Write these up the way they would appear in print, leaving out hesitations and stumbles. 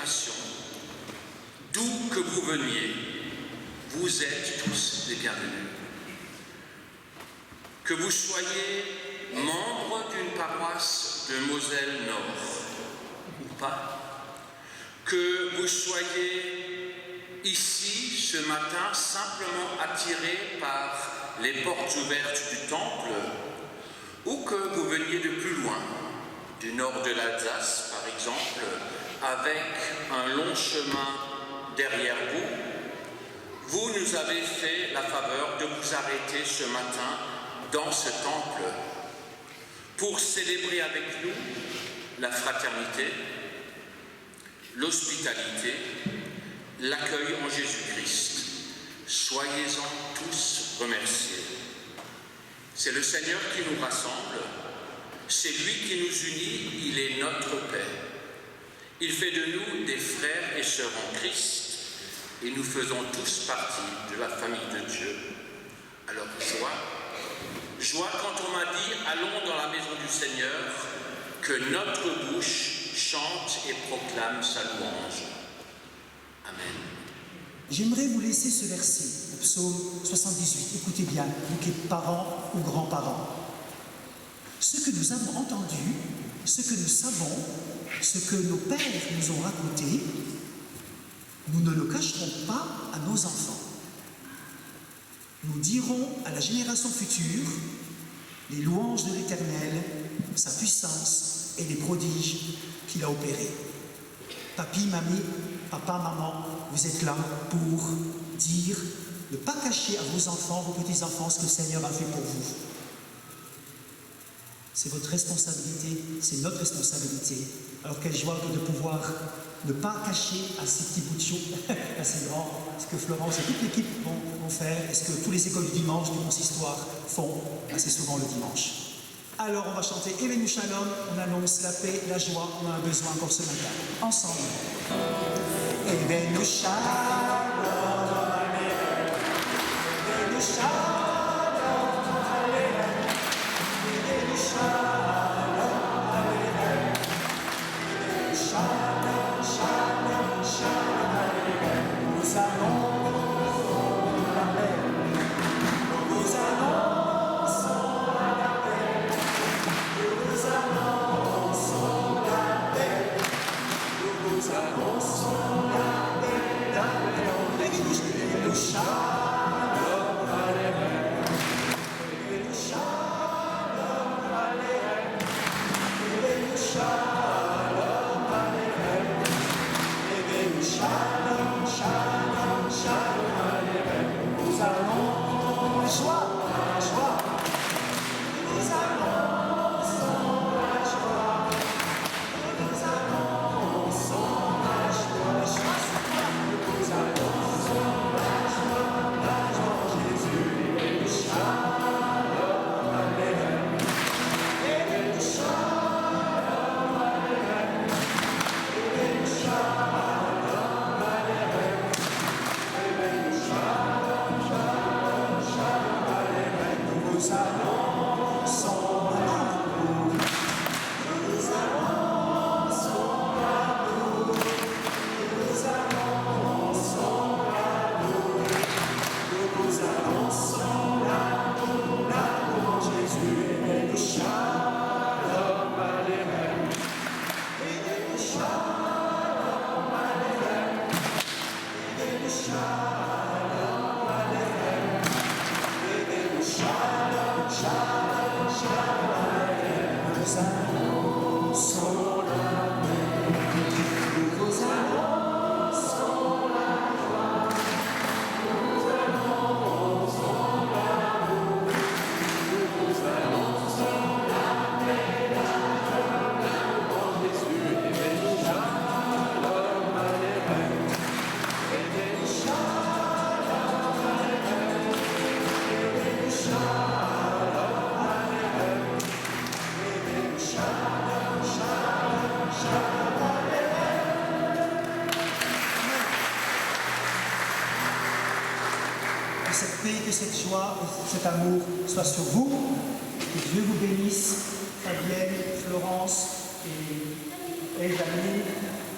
nations, d'où que vous veniez, vous êtes tous les bienvenus. Que vous soyez membre d'une paroisse de Moselle Nord ou pas, que vous soyez ici ce matin simplement attiré par les portes ouvertes du temple, ou que vous veniez de plus loin, du nord de l'Alsace par exemple, avec un long chemin derrière vous, vous nous avez fait la faveur de vous arrêter ce matin dans ce temple pour célébrer avec nous la fraternité, l'hospitalité, l'accueil en Jésus-Christ. Soyez-en tous remerciés. C'est le Seigneur qui nous rassemble, c'est lui qui nous unit, il est notre Père. Il fait de nous des frères et sœurs en Christ et nous faisons tous partie de la famille de Dieu. Alors joie quand on m'a dit « Allons dans la maison du Seigneur, que notre bouche chante et proclame sa louange. » Amen. J'aimerais vous laisser ce verset, le psaume 78. Écoutez bien, vous qui êtes parents ou grands-parents. Ce que nous avons entendu, ce que nous savons, ce que nos pères nous ont raconté, nous ne le cacherons pas à nos enfants. Nous dirons à la génération future les louanges de l'Éternel, sa puissance et les prodiges qu'il a opérés. Papi, mamie, papa, maman, vous êtes là pour dire, ne pas cacher à vos enfants, vos petits-enfants, ce que le Seigneur a fait pour vous. C'est votre responsabilité, c'est notre responsabilité. Alors quelle joie que de pouvoir ne pas cacher à ces petits bouts de chou, à ces grands, ce que Florence et toute l'équipe vont faire, et ce que toutes les écoles du dimanche, du consistoire font assez souvent le dimanche. Alors on va chanter Évenu Shalom, on annonce la paix, la joie, on en a besoin encore ce matin. Ensemble. Évenu Shalom, Évenu Shalom, Évenu Shalom, Évenu Shalom, Shalom, Shalom, nous annonçons la paix, nous annonçons la paix, nous annonçons la paix, nous annonçons la paix, la paix, Évenu Shalom, Évenu Shalom, Évenu Shalom, Évenu Shalom, Shalom, Shalom, nous allons joie, joie, nous annonçons la joie, nous annonçons la joie, nous annonçons la joie, Jésus, Évenu Shalom, Évenu Shalom, Évenu Shalom, Évenu Shalom, Shalom, Shalom, nous annonçons l'amour, nous annonçons l'amour, nous annonçons l'amour, nous annonçons l'amour, l'amour, Jésus, Évenu Shalom, Évenu Shalom, Évenu Shalom, Évenu Shalom, Shalom, Shalom, nous annonçons la paix, nous annonçons la joie, nous annonçons l'amour, nous annonçons la paix, la joie, l'amour, Jésus, Évenu Shalom, Évenu Shalom, Évenu Shalom, Évenu Shalom, Shalom, Shalom. Que cette paix, que cette joie, que cet amour soit sur vous. Que Dieu vous bénisse, Fabienne, Florence et les amis,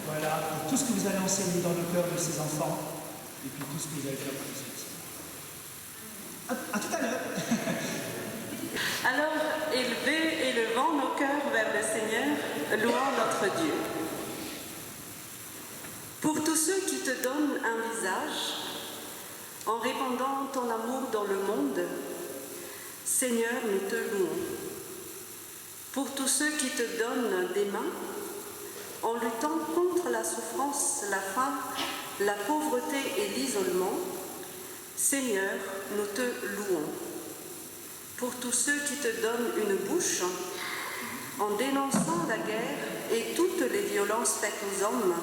voilà, et tout ce que vous vous allez enseigner dans le cœur de ces enfants et puis tout ce que vous allez faire pour les autres. À tout à l'heure. Alors, élevons nos cœurs vers le Seigneur, louons notre Dieu. Pour tous ceux qui te donnent un visage, en répandant ton amour dans le monde, Seigneur, nous te louons. Pour tous ceux qui te donnent des mains, en luttant contre la souffrance, la faim, la pauvreté et l'isolement, Seigneur, nous te louons. Pour tous ceux qui te donnent une bouche, en dénonçant la guerre et toutes les violences faites aux hommes,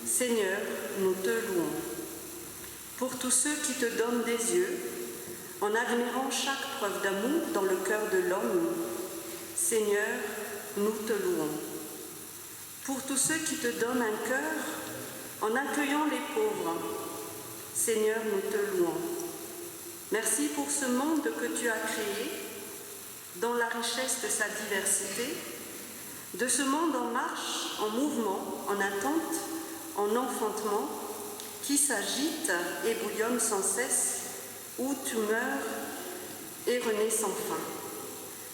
Seigneur, nous te louons. Pour tous ceux qui te donnent des yeux, en admirant chaque preuve d'amour dans le cœur de l'homme, Seigneur, nous te louons. Pour tous ceux qui te donnent un cœur, en accueillant les pauvres, Seigneur, nous te louons. Merci pour ce monde que tu as créé, dans la richesse de sa diversité, de ce monde en marche, en mouvement, en attente, en enfantement, qui s'agite et bouillonne sans cesse, où tu meurs et renais sans fin.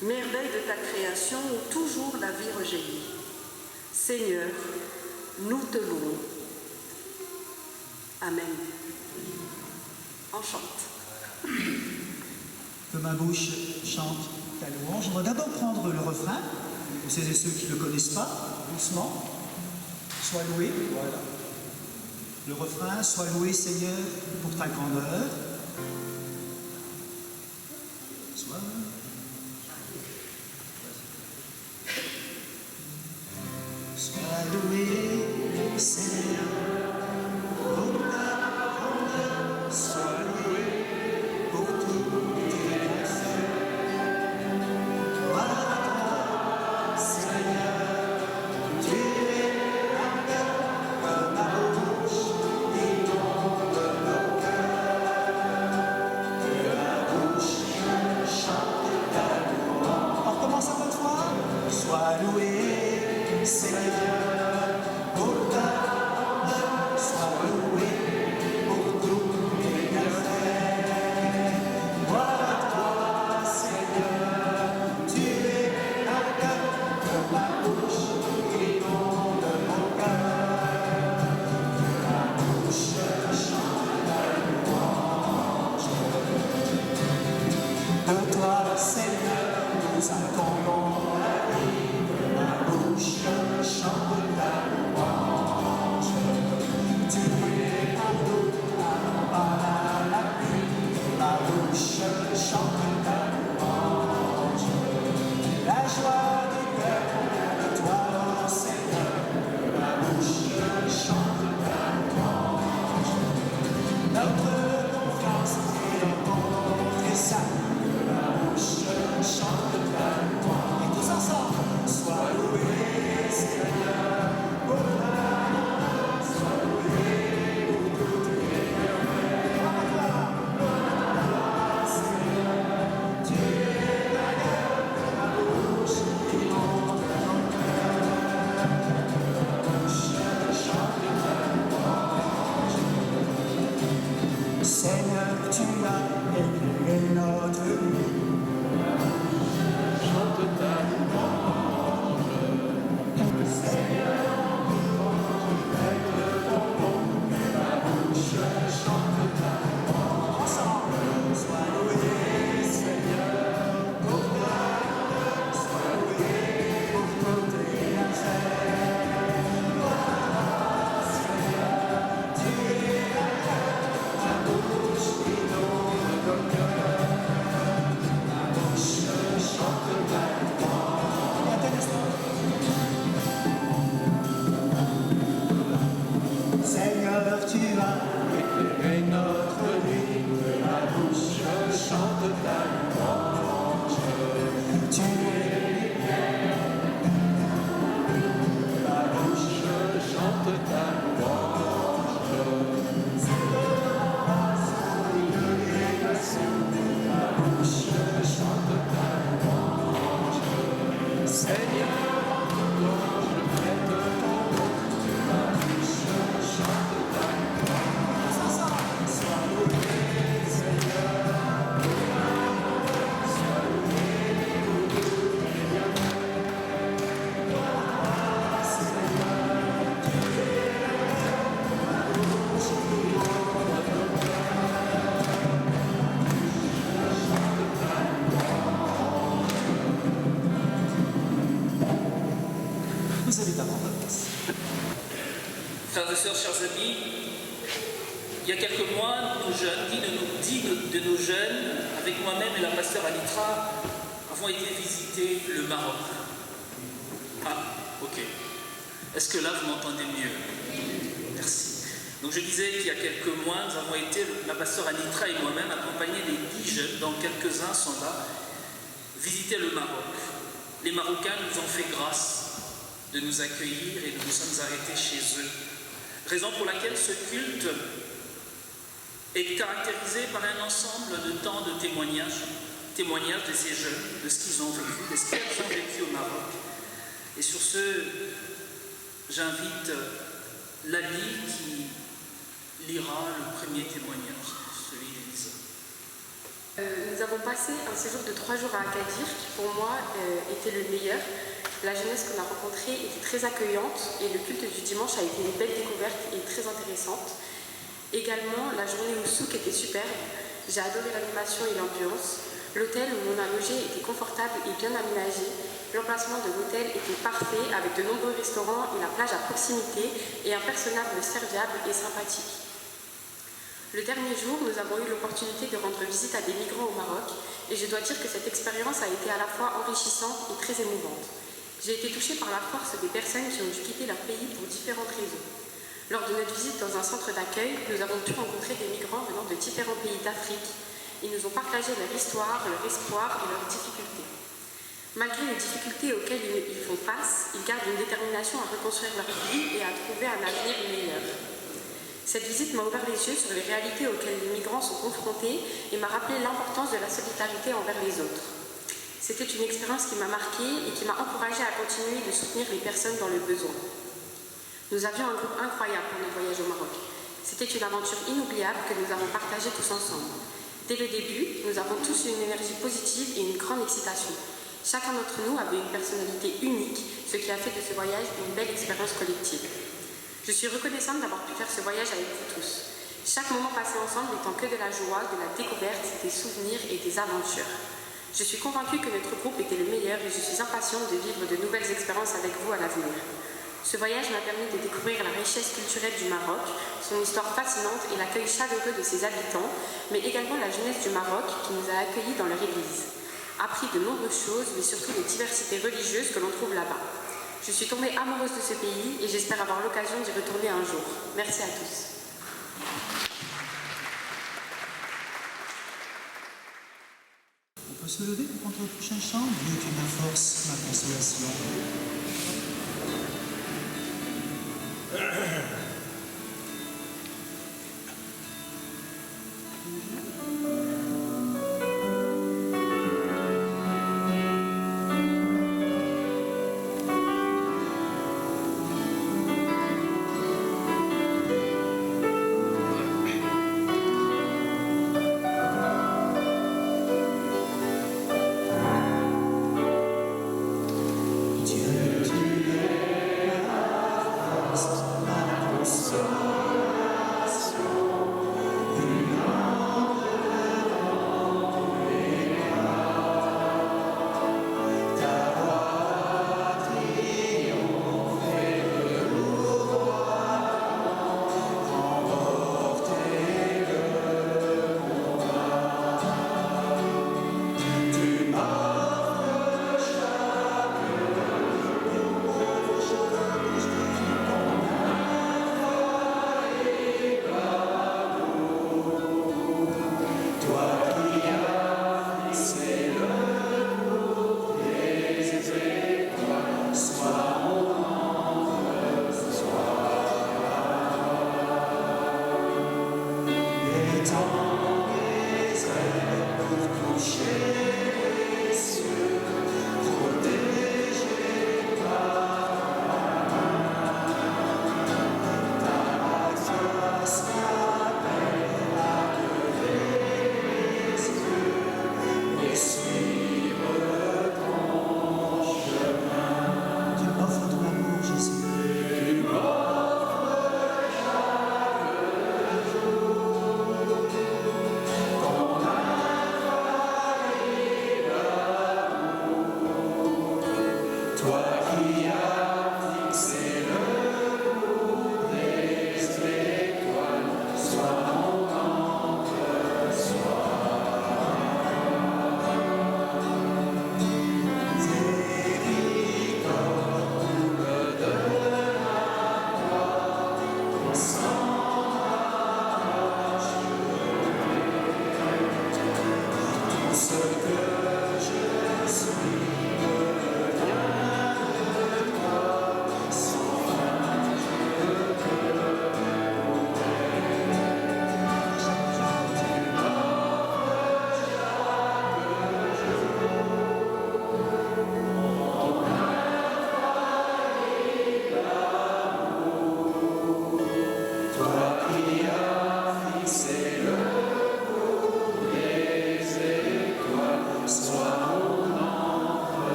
Merveille de ta création où toujours la vie rejaillit. Seigneur, nous te louons. Amen. On chante. Que ma bouche chante ta louange. On va d'abord prendre le refrain, pour celles et ceux qui ne le connaissent pas, doucement. Sois loué, voilà. Le refrain, sois loué Seigneur pour ta grandeur. Sois loué Seigneur pour ta grandeur. Sois loué pour tous tes bienfaits. Toi, Seigneur, tu es la paix de ma bouche et ton de nos cœurs. Vous avez d'abord la place. Frères et sœurs, chers amis, il y a quelques mois, dix de nos jeunes, avec moi-même et la pasteur Anitra, avons été visiter le Maroc. Ah, ok. Est-ce que là, vous m'entendez mieux? Merci. Donc je disais qu'il y a quelques mois, nous avons été, la pasteur Anitra et moi-même, accompagnés des 10 jeunes, dont quelques-uns sont là, visiter le Maroc. Les Marocains nous ont fait grâce de nous accueillir et nous nous sommes arrêtés chez eux. Raison pour laquelle ce culte est caractérisé par un ensemble de temps de témoignages de ces jeunes, de ce qu'ils ont vécu, de ce qu'ils ont vécu au Maroc. Et sur ce, j'invite Lali qui lira le premier témoignage, celui d'Elisa. Nous avons passé un séjour de 3 jours à Agadir qui pour moi était le meilleur. La jeunesse qu'on a rencontrée était très accueillante et le culte du dimanche a été une belle découverte et très intéressante. Également, la journée au souk était superbe. J'ai adoré l'animation et l'ambiance. L'hôtel où on a logé était confortable et bien aménagé. L'emplacement de l'hôtel était parfait avec de nombreux restaurants et la plage à proximité et un personnel serviable et sympathique. Le dernier jour, nous avons eu l'opportunité de rendre visite à des migrants au Maroc et je dois dire que cette expérience a été à la fois enrichissante et très émouvante. J'ai été touchée par la force des personnes qui ont dû quitter leur pays pour différentes raisons. Lors de notre visite dans un centre d'accueil, nous avons pu rencontrer des migrants venant de différents pays d'Afrique. Ils nous ont partagé leur histoire, leur espoir et leurs difficultés. Malgré les difficultés auxquelles ils font face, ils gardent une détermination à reconstruire leur vie et à trouver un avenir meilleur. Cette visite m'a ouvert les yeux sur les réalités auxquelles les migrants sont confrontés et m'a rappelé l'importance de la solidarité envers les autres. C'était une expérience qui m'a marquée et qui m'a encouragée à continuer de soutenir les personnes dans le besoin. Nous avions un groupe incroyable pour notre voyage au Maroc. C'était une aventure inoubliable que nous avons partagée tous ensemble. Dès le début, nous avons tous eu une énergie positive et une grande excitation. Chacun d'entre nous avait une personnalité unique, ce qui a fait de ce voyage une belle expérience collective. Je suis reconnaissante d'avoir pu faire ce voyage avec vous tous. Chaque moment passé ensemble n'étant que de la joie, de la découverte, des souvenirs et des aventures. Je suis convaincue que notre groupe était le meilleur et je suis impatiente de vivre de nouvelles expériences avec vous à l'avenir. Ce voyage m'a permis de découvrir la richesse culturelle du Maroc, son histoire fascinante et l'accueil chaleureux de ses habitants, mais également la jeunesse du Maroc qui nous a accueillis dans leur église. Appris de nombreuses choses, mais surtout les diversités religieuses que l'on trouve là-bas. Je suis tombée amoureuse de ce pays et j'espère avoir l'occasion d'y retourner un jour. Merci à tous. On peut se lever pour prendre le prochain chant. Dieu, tu ma force, ma consolation. Dieu, tu es la force, ma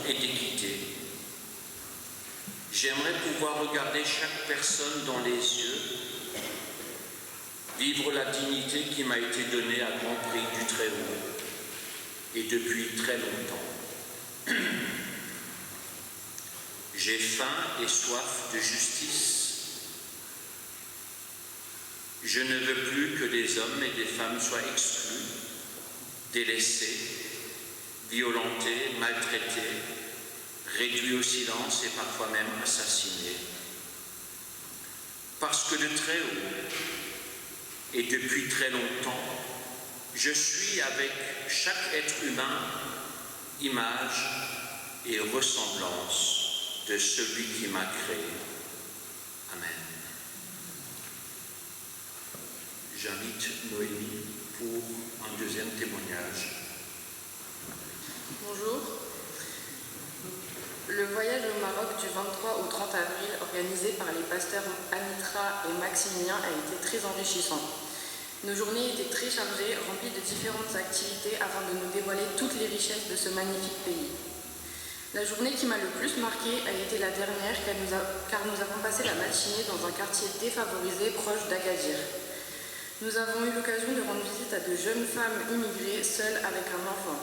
et d'équité. J'aimerais pouvoir regarder chaque personne dans les yeux, vivre la dignité qui m'a été donnée à grand prix du Très-Haut et depuis très longtemps. J'ai faim et soif de justice. Je ne veux plus que des hommes et des femmes soient exclus, délaissés, violentés, maltraités, réduits au silence et parfois même assassinés. Parce que de très haut et depuis très longtemps, je suis avec chaque être humain image et ressemblance de celui qui m'a créé. Amen. J'invite Noémie pour un deuxième témoignage. Bonjour. Le voyage au Maroc du 23 au 30 avril, organisé par les pasteurs Anitra et Maximilien, a été très enrichissant. Nos journées étaient très chargées, remplies de différentes activités afin de nous dévoiler toutes les richesses de ce magnifique pays. La journée qui m'a le plus marquée a été la dernière car nous avons passé la matinée dans un quartier défavorisé proche d'Agadir. Nous avons eu l'occasion de rendre visite à de jeunes femmes immigrées seules avec un enfant.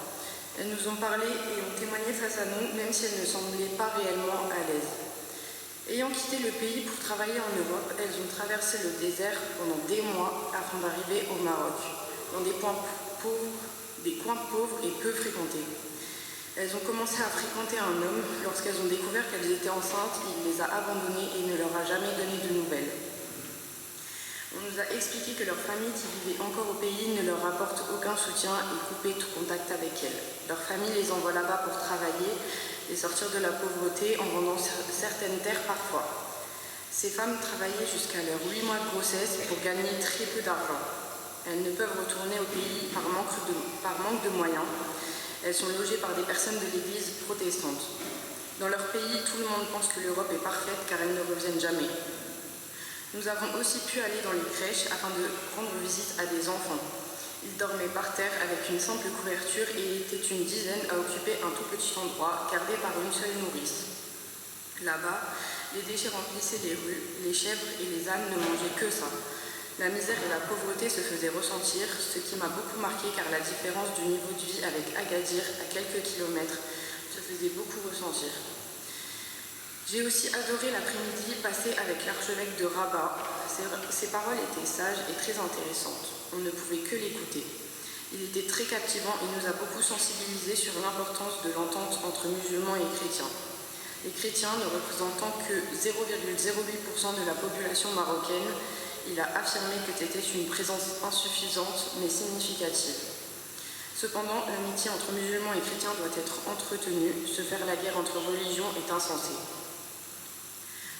Elles nous ont parlé et ont témoigné face à nous, même si elles ne semblaient pas réellement à l'aise. Ayant quitté le pays pour travailler en Europe, elles ont traversé le désert pendant des mois afin d'arriver au Maroc, dans des coins pauvres et peu fréquentés. Elles ont commencé à fréquenter un homme. Lorsqu'elles ont découvert qu'elles étaient enceintes, il les a abandonnées et ne leur a jamais donné de nouvelles. On nous a expliqué que leur famille qui vivait encore au pays ne leur apporte aucun soutien et coupait tout contact avec elles. Leur famille les envoie là-bas pour travailler et sortir de la pauvreté en vendant certaines terres parfois. Ces femmes travaillaient jusqu'à leurs 8 mois de grossesse pour gagner très peu d'argent. Elles ne peuvent retourner au pays par manque de moyens. Elles sont logées par des personnes de l'église protestante. Dans leur pays, tout le monde pense que l'Europe est parfaite car elles ne reviennent jamais. Nous avons aussi pu aller dans les crèches afin de rendre visite à des enfants. Ils dormaient par terre avec une simple couverture et étaient une dizaine à occuper un tout petit endroit gardé par une seule nourrice. Là-bas, les déchets remplissaient les rues, les chèvres et les ânes ne mangeaient que ça. La misère et la pauvreté se faisaient ressentir, ce qui m'a beaucoup marqué car la différence du niveau de vie avec Agadir, à quelques kilomètres, se faisait beaucoup ressentir. J'ai aussi adoré l'après-midi passé avec l'archevêque de Rabat. Ses paroles étaient sages et très intéressantes. On ne pouvait que l'écouter. Il était très captivant et nous a beaucoup sensibilisés sur l'importance de l'entente entre musulmans et chrétiens. Les chrétiens ne représentant que 0,08% de la population marocaine, il a affirmé que c'était une présence insuffisante mais significative. Cependant, l'amitié entre musulmans et chrétiens doit être entretenue. Se faire la guerre entre religions est insensé.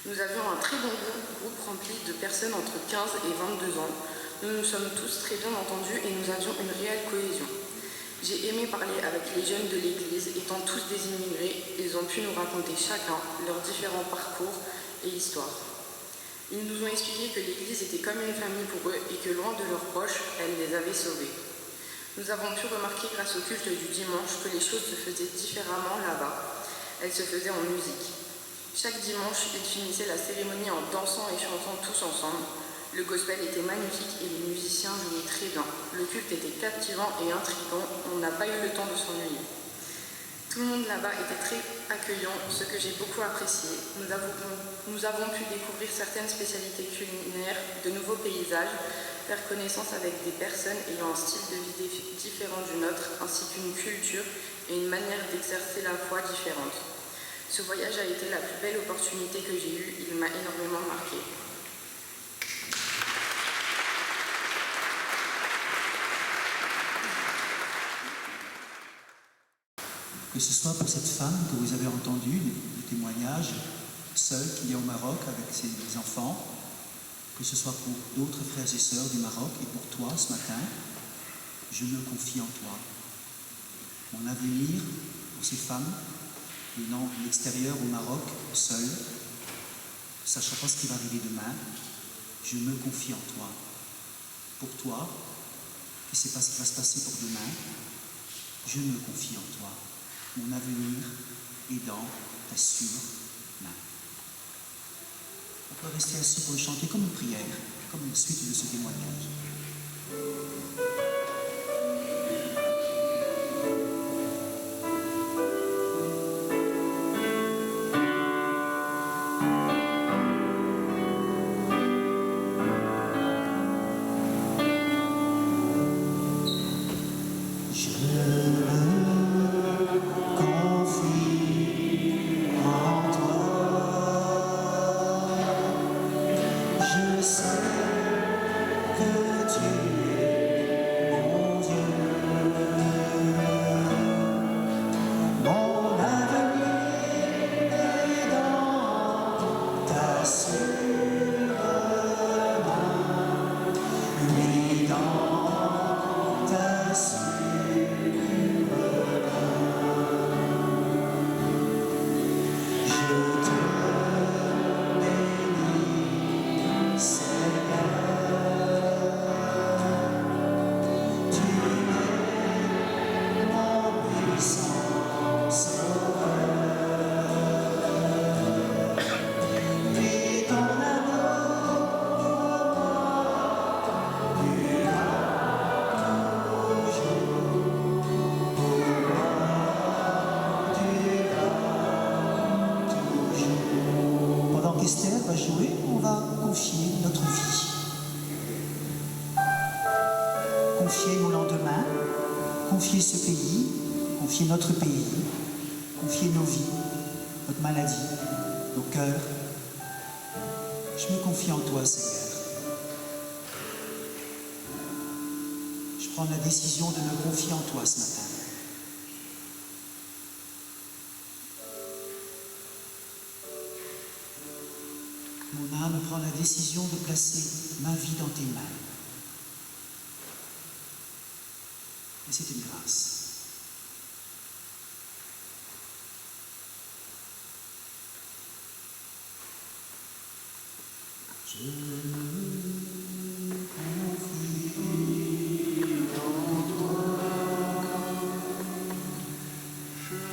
Nous avions un très bon groupe rempli de personnes entre 15 et 22 ans. Nous nous sommes tous très bien entendus et nous avions une réelle cohésion. J'ai aimé parler avec les jeunes de l'église, étant tous des immigrés, ils ont pu nous raconter chacun leurs différents parcours et histoires. Ils nous ont expliqué que l'église était comme une famille pour eux et que loin de leurs proches, elle les avait sauvés. Nous avons pu remarquer grâce au culte du dimanche que les choses se faisaient différemment là-bas. Elles se faisaient en musique. Chaque dimanche, ils finissaient la cérémonie en dansant et chantant tous ensemble. Le gospel était magnifique et les musiciens jouaient très bien. Le culte était captivant et intriguant, on n'a pas eu le temps de s'ennuyer. Tout le monde là-bas était très accueillant, ce que j'ai beaucoup apprécié. Nous avons pu découvrir certaines spécialités culinaires, de nouveaux paysages, faire connaissance avec des personnes ayant un style de vie différent du nôtre, ainsi qu'une culture et une manière d'exercer la foi différente. Ce voyage a été la plus belle opportunité que j'ai eue, il m'a énormément marqué. Que ce soit pour cette femme que vous avez entendue, le témoignage, seule qu'il y a au Maroc avec ses enfants, que ce soit pour d'autres frères et sœurs du Maroc et pour toi ce matin, je me confie en toi. Mon avenir pour ces femmes, venant de l'extérieur au Maroc, seul, ne sachant pas ce qui va arriver demain, je me confie en toi. Pour toi, qui ne sais pas ce qui va se passer pour demain, je me confie en toi. Mon avenir et dans ta sûre main. On peut rester assis pour le chanter comme une prière, comme une suite de ce témoignage. Esther va jouer, on va confier notre vie. Confier nos lendemains, confier ce pays, confier notre pays, confier nos vies, notre maladie, nos cœurs. Je me confie en toi, Seigneur. Je prends la décision de me confier en toi ce matin. Mon âme prend la décision de placer ma vie dans tes mains. Et c'est une grâce. Je me confie en toi.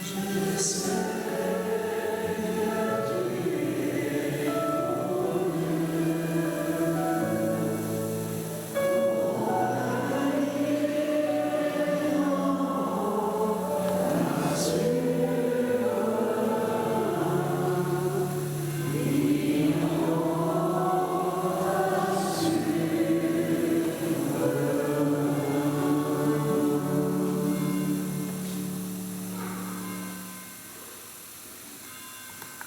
Je sais.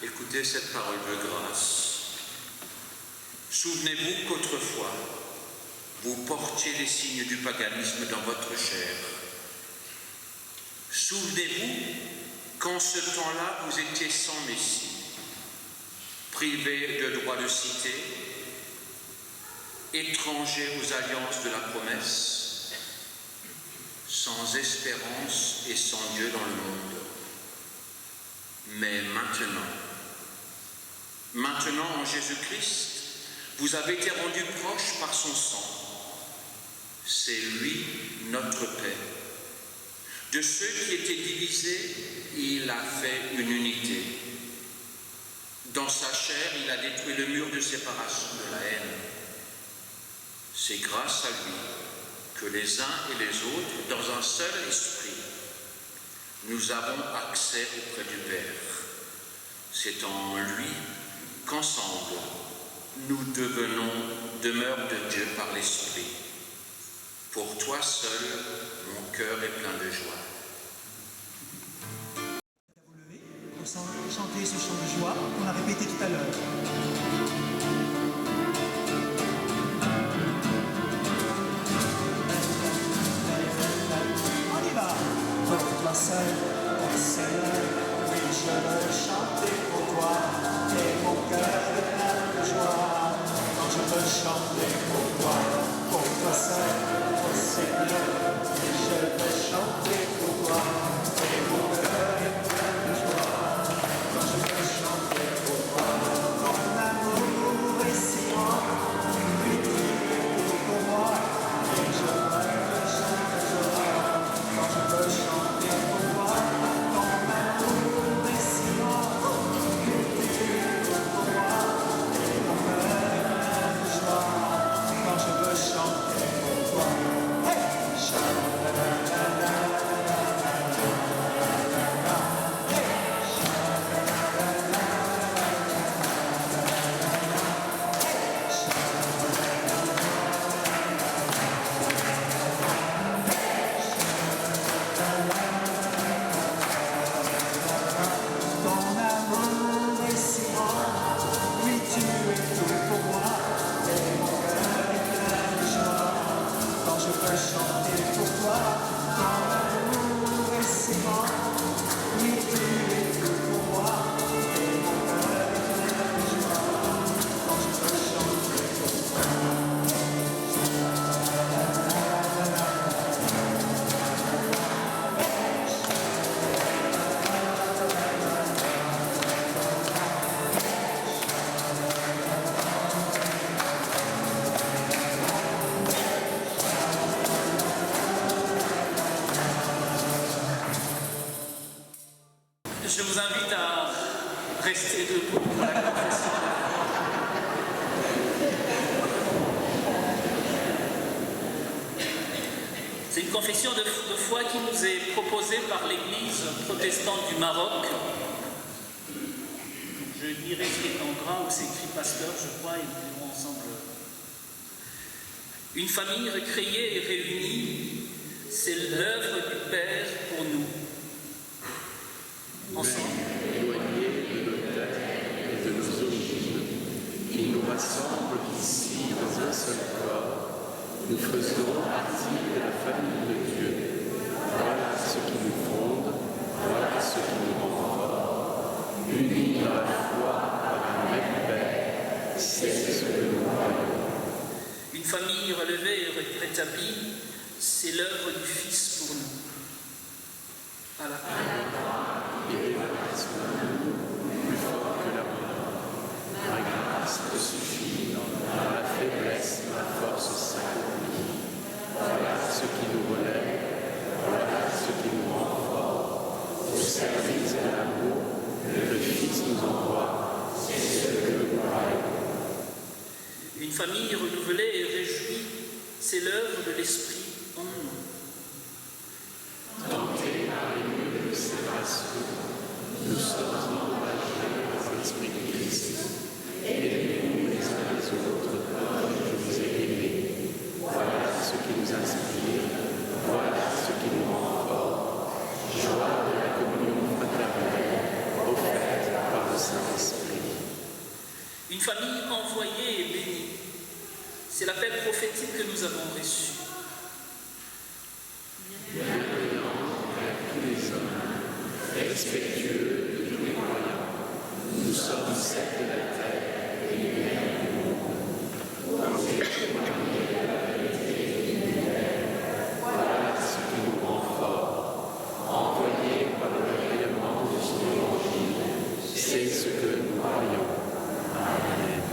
Écoutez cette parole de grâce. Souvenez-vous qu'autrefois, vous portiez les signes du paganisme dans votre chair. Souvenez-vous qu'en ce temps-là, vous étiez sans Messie, privés de droit de cité, étrangers aux alliances de la promesse, sans espérance et sans Dieu dans le monde. Mais maintenant en Jésus-Christ, vous avez été rendus proches par son sang. C'est lui notre paix. De ceux qui étaient divisés, il a fait une unité. Dans sa chair, il a détruit le mur de séparation de la haine. C'est grâce à lui que les uns et les autres, dans un seul esprit, nous avons accès auprès du Père. C'est en lui qu'ensemble, nous devenons demeure de Dieu par l'Esprit. Pour toi seul, mon cœur est plein de joie. Vous levez pour chanter ce chant de joie qu'on a répété tout à l'heure. On y va. Pour toi seul, mon Seigneur, oui, je veux chanter pour toi, et mon cœur est plein de joie. Quand je veux chanter pour toi seul, mon Seigneur, oui, je veux chanter pour toi, et mon cœur est plein de joie. Quand je veux chanter pour toi, ton amour rester debout pour la confession. C'est une confession de foi qui nous est proposée par l'Église protestante du Maroc. Je lirai ce qui est en gras où c'est écrit pasteur, je crois, et nous dirons ensemble. Une famille recréée et réunie, c'est l'œuvre du Père pour nous. Ensemble. Éloignés de nos terres et de nos origines, qui nous rassemblent ici dans un seul corps, nous faisons partie de la famille de Dieu. Voilà ce qui nous fonde, voilà ce qui nous rend forts. Unis dans la foi par un même Père, c'est ce que nous croyons. Une famille relevée et rétablie, c'est l'œuvre du Fils pour nous. À la croix. Il est la grâce pour nous, plus fort que la mort. Ma grâce te suffit, dans la faiblesse, ma force s'accomplit. Voilà ce qui nous relève, voilà ce qui nous rend forts. Au service de l'amour, le Fils nous envoie, c'est ce que nous croyons. Une famille renouvelée et réjouie, c'est l'œuvre de l'Esprit en nous. Tentés par les murs de séparation, nous sommes encouragés par l'Esprit de Christ. Aimez-vous les uns les autres comme je vous ai aimés. Voilà ce qui nous inspire, voilà ce qui nous rend forts. Joie de la communion fraternelle, offerte par le Saint-Esprit. Une famille envoyée et bénie, c'est l'appel prophétique que nous avons reçu. Bienveillant envers tous les hommes, respectueux de tous les croyants, nous sommes celles de la terre et lumière du monde. Dans les témoigner de la vérité lumière, voilà ce qui nous rend forts. Envoyés par le rayonnement de son évangile, c'est ce que nous croyons. Amen.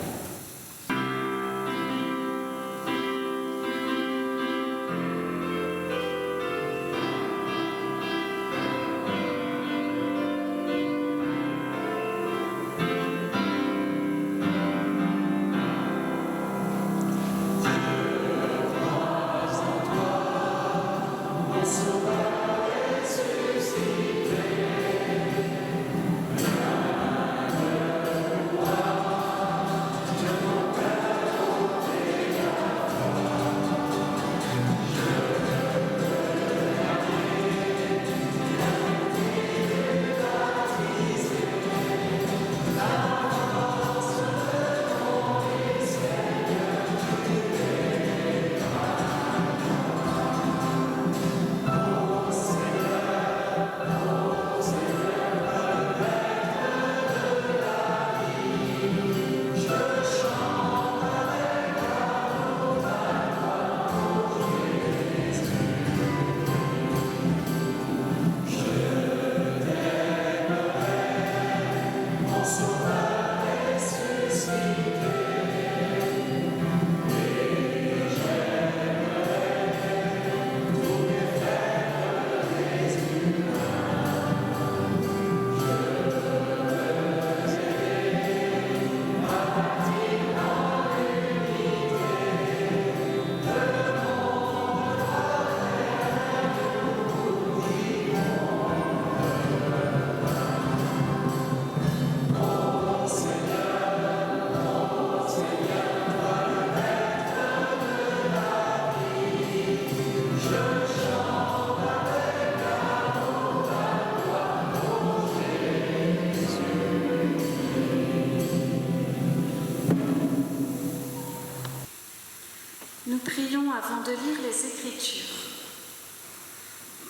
Nous prions avant de lire les Écritures.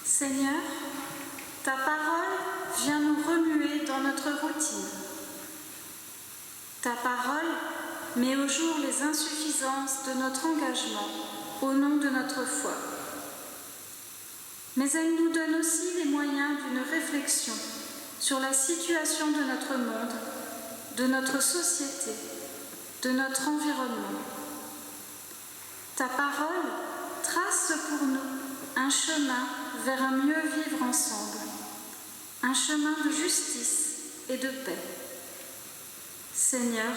Seigneur, ta parole vient nous remuer dans notre routine. Ta parole met au jour les insuffisances de notre engagement au nom de notre foi. Mais elle nous donne aussi les moyens d'une réflexion sur la situation de notre monde, de notre société, de notre environnement. Ta parole trace pour nous un chemin vers un mieux vivre ensemble, un chemin de justice et de paix. Seigneur,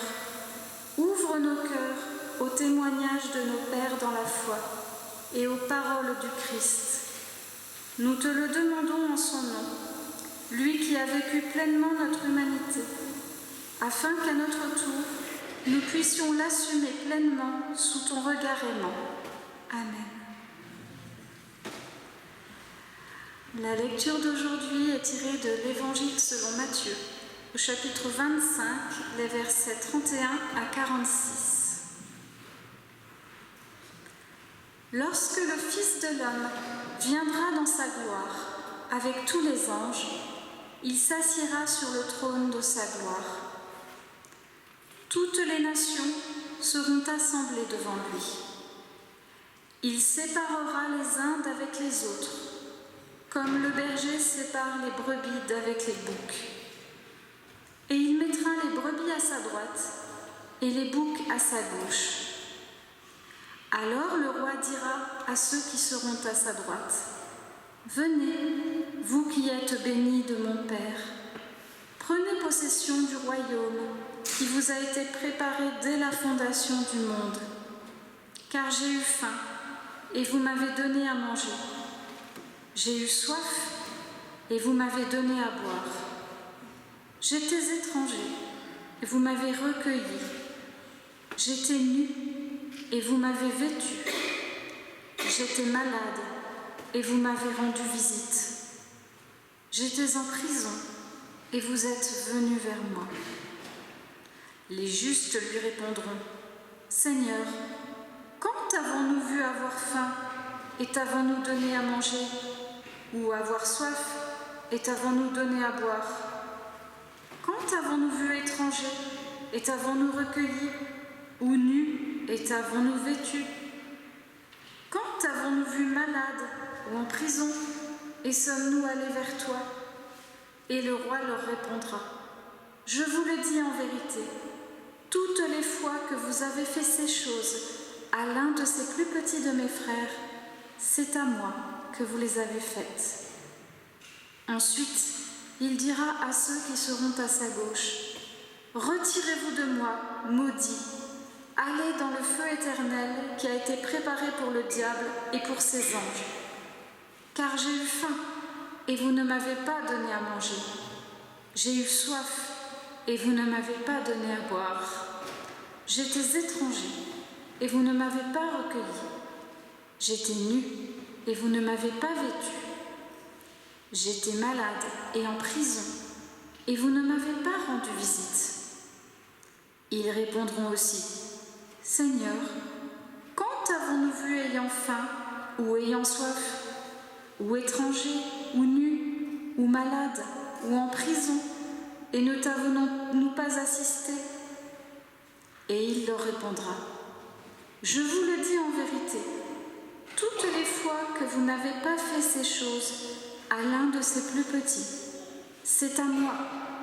ouvre nos cœurs au témoignage de nos pères dans la foi et aux paroles du Christ. Nous te le demandons en son nom, lui qui a vécu pleinement notre humanité, afin qu'à notre tour, nous puissions l'assumer pleinement sous ton regard aimant. Amen. La lecture d'aujourd'hui est tirée de l'Évangile selon Matthieu, au chapitre 25, les versets 31 à 46. Lorsque le Fils de l'homme viendra dans sa gloire avec tous les anges, il s'assiera sur le trône de sa gloire. Toutes les nations seront assemblées devant lui. Il séparera les uns d'avec les autres, comme le berger sépare les brebis d'avec les boucs. Et il mettra les brebis à sa droite et les boucs à sa gauche. Alors le roi dira à ceux qui seront à sa droite, « Venez, vous qui êtes bénis de mon Père, prenez possession du royaume qui vous a été préparé dès la fondation du monde. Car j'ai eu faim, et vous m'avez donné à manger. J'ai eu soif, et vous m'avez donné à boire. J'étais étranger, et vous m'avez recueilli. J'étais nu, et vous m'avez vêtu. J'étais malade, et vous m'avez rendu visite. J'étais en prison, et vous êtes venus vers moi. » Les justes lui répondront, « Seigneur, quand t'avons-nous vu avoir faim, et t'avons-nous donné à manger, ou avoir soif, et t'avons-nous donné à boire? Quand t'avons-nous vu étranger, et t'avons-nous recueilli, ou nu, et t'avons-nous vêtu? Quand t'avons-nous vu malade, ou en prison, et sommes-nous allés vers toi? » Et le roi leur répondra, « Je vous le dis en vérité, toutes les fois que vous avez fait ces choses à l'un de ces plus petits de mes frères, c'est à moi que vous les avez faites. » Ensuite, il dira à ceux qui seront à sa gauche, « Retirez-vous de moi, maudits, allez dans le feu éternel qui a été préparé pour le diable et pour ses anges. Car j'ai eu faim, et vous ne m'avez pas donné à manger. J'ai eu soif, et vous ne m'avez pas donné à boire. J'étais étranger, et vous ne m'avez pas recueilli. J'étais nu, et vous ne m'avez pas vêtu. J'étais malade et en prison, et vous ne m'avez pas rendu visite. » Ils répondront aussi, « Seigneur, quand avons-nous vu ayant faim, ou ayant soif, ou étranger, ou nu, ou malade, ou en prison, et ne t'avons-nous pas assisté ?» Et il leur répondra, « Je vous le dis en vérité, toutes les fois que vous n'avez pas fait ces choses à l'un de ces plus petits, c'est à moi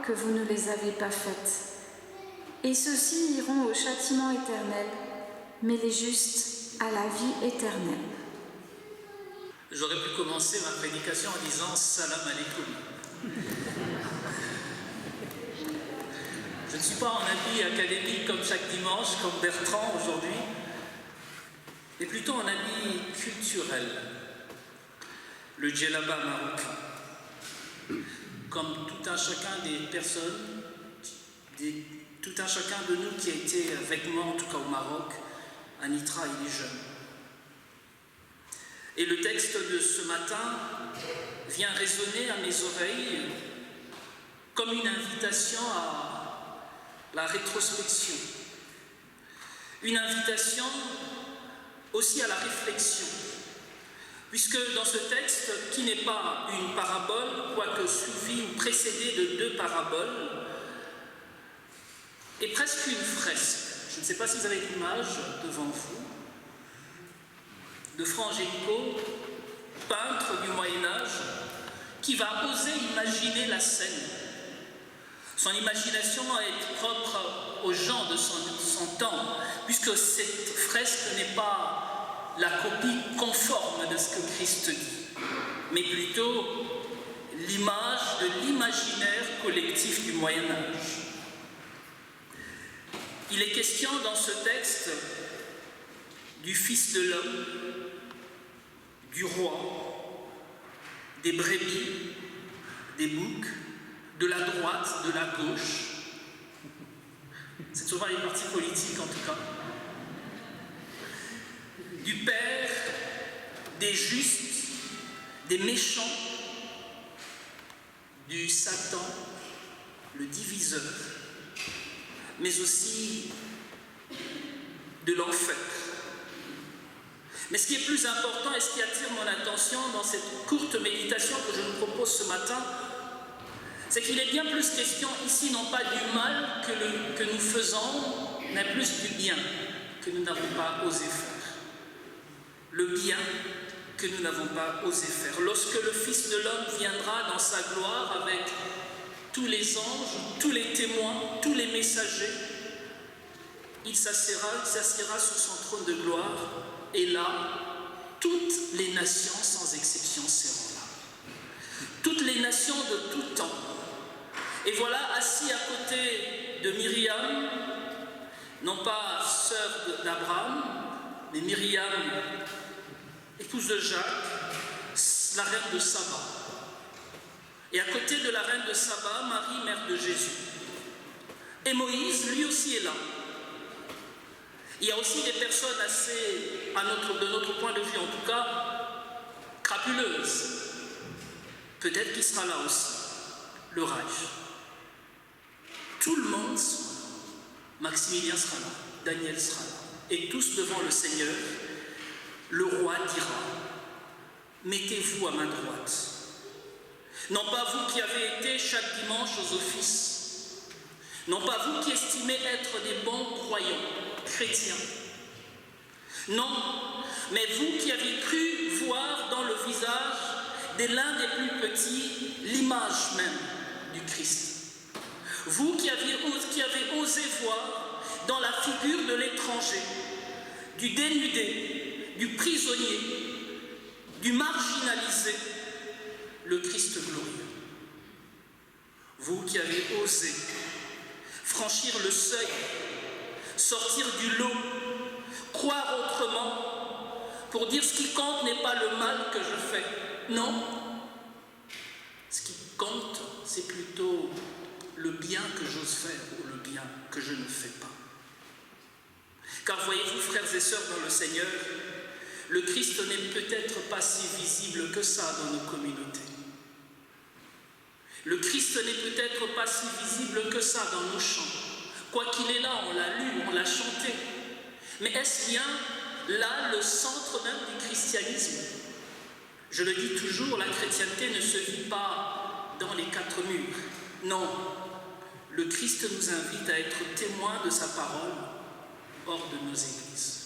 que vous ne les avez pas faites. Et ceux-ci iront au châtiment éternel, mais les justes à la vie éternelle. » J'aurais pu commencer ma prédication en disant « Salam alaikum ». Je ne suis pas en habit académique comme chaque dimanche, comme Bertrand aujourd'hui, mais plutôt en habit culturel. Le djellaba marocain. Comme tout un chacun des personnes, tout un chacun de nous qui a été avec moi, en tout cas au Maroc, à Nitra, il est jeune. Et le texte de ce matin vient résonner à mes oreilles comme une invitation à la rétrospection, une invitation aussi à la réflexion, puisque dans ce texte, qui n'est pas une parabole, quoique suivi ou précédé de 2 paraboles, est presque une fresque. Je ne sais pas si vous avez l'image devant vous, de Fra Angelico, peintre du Moyen-Âge, qui va oser imaginer la scène. Son imagination est propre aux gens de son temps, puisque cette fresque n'est pas la copie conforme de ce que Christ dit, mais plutôt l'image de l'imaginaire collectif du Moyen-Âge. Il est question dans ce texte du Fils de l'homme, du roi, des brebis, des boucs, de la droite, de la gauche. C'est souvent les partis politiques en tout cas. Du Père, des justes, des méchants, du Satan, le diviseur, mais aussi de l'enfer. Mais ce qui est plus important et ce qui attire mon attention dans cette courte méditation que je vous propose ce matin, c'est qu'il est bien plus question ici non pas du mal que nous faisons, mais plus du bien que nous n'avons pas osé faire. Le bien que nous n'avons pas osé faire. Lorsque le Fils de l'homme viendra dans sa gloire avec tous les anges, tous les témoins, tous les messagers, il s'assiera sur son trône de gloire et là, toutes les nations sans exception seront là. Toutes les nations de tout temps. Et voilà, assis à côté de Myriam, non pas sœur d'Abraham, mais Myriam, épouse de Jacques, la reine de Saba. Et à côté de la reine de Saba, Marie, mère de Jésus. Et Moïse, lui aussi, est là. Il y a aussi des personnes assez, de notre point de vue en tout cas, crapuleuses. Peut-être qu'il sera là aussi, le Reich. Tout le monde sera là. Maximilien sera là, Daniel sera là. Et tous devant le Seigneur, le roi dira, mettez-vous à ma droite. Non pas vous qui avez été chaque dimanche aux offices, non pas vous qui estimez être des bons croyants, chrétiens. Non, mais vous qui avez cru voir dans le visage de l'un des plus petits l'image même du Christ. Vous qui avez osé voir dans la figure de l'étranger, du dénudé, du prisonnier, du marginalisé, le Christ glorieux. Vous qui avez osé franchir le seuil, sortir du lot, croire autrement, pour dire ce qui compte n'est pas le mal que je fais. Non, ce qui compte, c'est plutôt le bien que j'ose faire ou le bien que je ne fais pas. Car voyez-vous, frères et sœurs dans le Seigneur, le Christ n'est peut-être pas si visible que ça dans nos communautés. Le Christ n'est peut-être pas si visible que ça dans nos chants. Quoi qu'il est là, on l'a lu, on l'a chanté. Mais est-ce bien là le centre même du christianisme? Je le dis toujours, la chrétienté ne se vit pas dans les quatre murs. Non, le Christ nous invite à être témoins de sa parole hors de nos églises.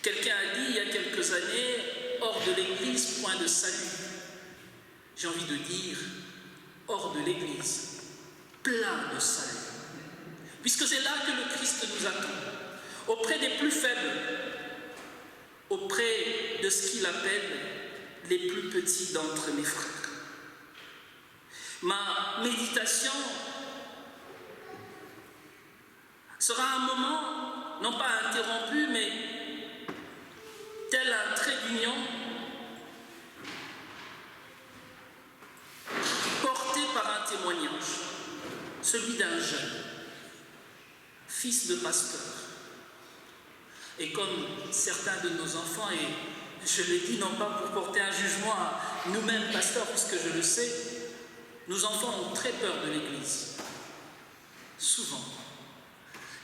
Quelqu'un a dit il y a quelques années, hors de l'église, point de salut. J'ai envie de dire, hors de l'église, plein de salut. Puisque c'est là que le Christ nous attend, auprès des plus faibles, auprès de ce qu'il appelle les plus petits d'entre mes frères. Ma méditation sera un moment, non pas interrompu, mais tel un trait d'union, porté par un témoignage, celui d'un jeune, fils de pasteur. Et comme certains de nos enfants, et je le dis non pas pour porter un jugement à nous-mêmes pasteurs, puisque je le sais, nos enfants ont très peur de l'Église, souvent.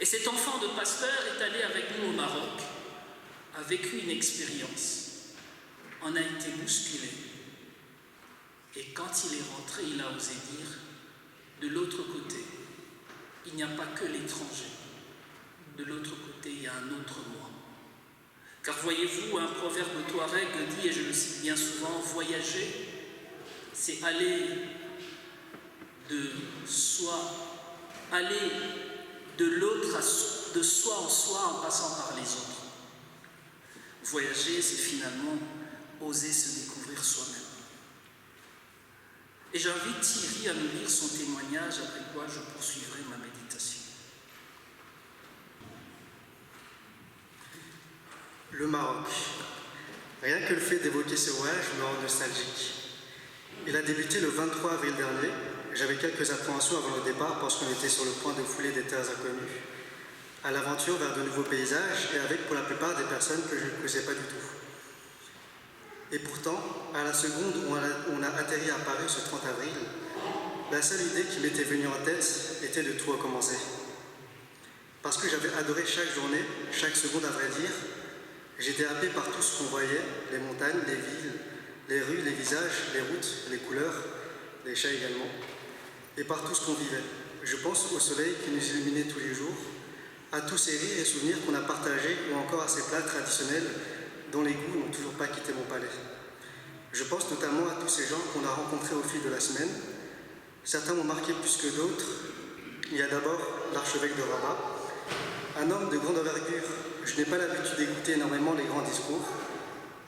Et cet enfant de pasteur est allé avec nous au Maroc, a vécu une expérience, en a été bousculé. Et quand il est rentré, il a osé dire, de l'autre côté, il n'y a pas que l'étranger. De l'autre côté, il y a un autre moi. Car voyez-vous, un proverbe touareg dit, et je le cite bien souvent, voyager, c'est aller de soi, aller de l'autre, de soi en soi en passant par les autres. Voyager, c'est finalement oser se découvrir soi-même. Et j'invite Thierry à nous lire son témoignage, après quoi je poursuivrai ma méditation. Le Maroc. Rien que le fait d'évoquer ce voyage me rend nostalgique. Il a débuté le 23 avril dernier. J'avais quelques appréhensions avant le départ parce qu'on était sur le point de fouler des terres inconnues. À l'aventure vers de nouveaux paysages et avec pour la plupart des personnes que je ne connaissais pas du tout. Et pourtant, à la seconde où on a atterri à Paris ce 30 avril, la seule idée qui m'était venue en tête était de tout recommencer. Parce que j'avais adoré chaque journée, chaque seconde à vrai dire, j'étais happé par tout ce qu'on voyait, les montagnes, les villes, les rues, les visages, les routes, les couleurs, les chats également, et par tout ce qu'on vivait. Je pense au soleil qui nous illuminait tous les jours, à tous ces rires et souvenirs qu'on a partagés ou encore à ces plats traditionnels dont les goûts n'ont toujours pas quitté mon palais. Je pense notamment à tous ces gens qu'on a rencontrés au fil de la semaine. Certains m'ont marqué plus que d'autres. Il y a d'abord l'archevêque de Rabat, un homme de grande envergure. Je n'ai pas l'habitude d'écouter énormément les grands discours,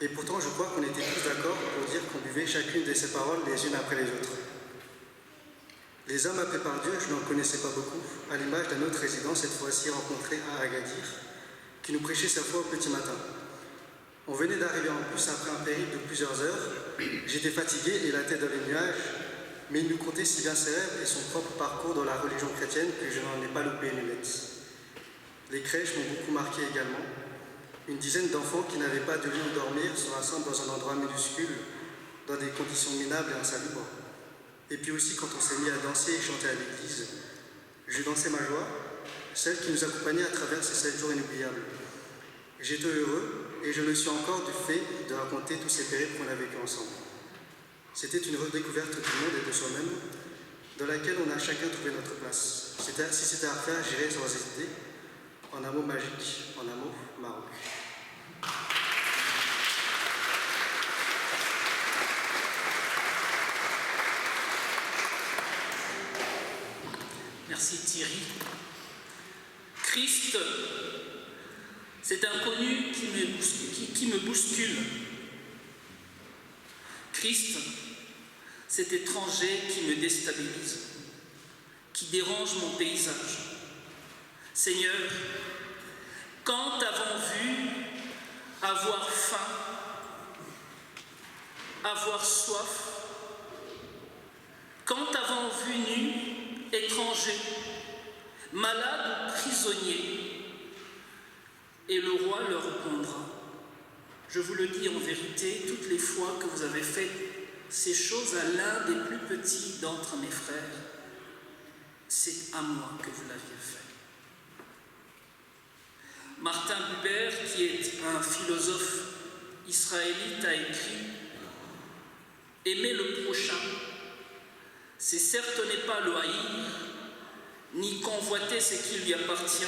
et pourtant je crois qu'on était tous d'accord pour dire qu'on buvait chacune de ses paroles les unes après les autres. Les hommes appelés par Dieu, je n'en connaissais pas beaucoup, à l'image d'un autre résident, cette fois-ci rencontré à Agadir, qui nous prêchait sa foi au petit matin. On venait d'arriver en bus après un périple de plusieurs heures. J'étais fatigué et la tête dans les nuages, mais il nous contait si bien ses rêves et son propre parcours dans la religion chrétienne que je n'en ai pas loupé une miette. Les crèches m'ont beaucoup marqué également. Une dizaine d'enfants qui n'avaient pas de lit où dormir se rassemblent dans un endroit minuscule, dans des conditions minables et insalubres. Et puis aussi quand on s'est mis à danser et chanter à l'église, je dansais ma joie, celle qui nous accompagnait à travers ces 7 jours inoubliables. J'étais heureux et je le suis encore du fait de raconter tous ces périples qu'on a vécus ensemble. C'était une redécouverte du monde et de soi-même, dans laquelle on a chacun trouvé notre place. Si c'était à refaire, j'irais sans hésiter. En un mot magique, en un mot, Maroc. Merci Thierry. Christ, cet inconnu qui me bouscule. Christ, cet étranger qui me déstabilise, qui dérange mon paysage. Seigneur, quand avons vu avoir faim, avoir soif, quand avons vu nu, étranger, malade ou prisonnier, et le roi leur répondra, je vous le dis en vérité, toutes les fois que vous avez fait ces choses à l'un des plus petits d'entre mes frères, c'est à moi que vous l'aviez fait. Martin Buber, qui est un philosophe israélite, a écrit « Aimer le prochain, c'est certes n'est pas le haïr, ni convoiter ce qui lui appartient,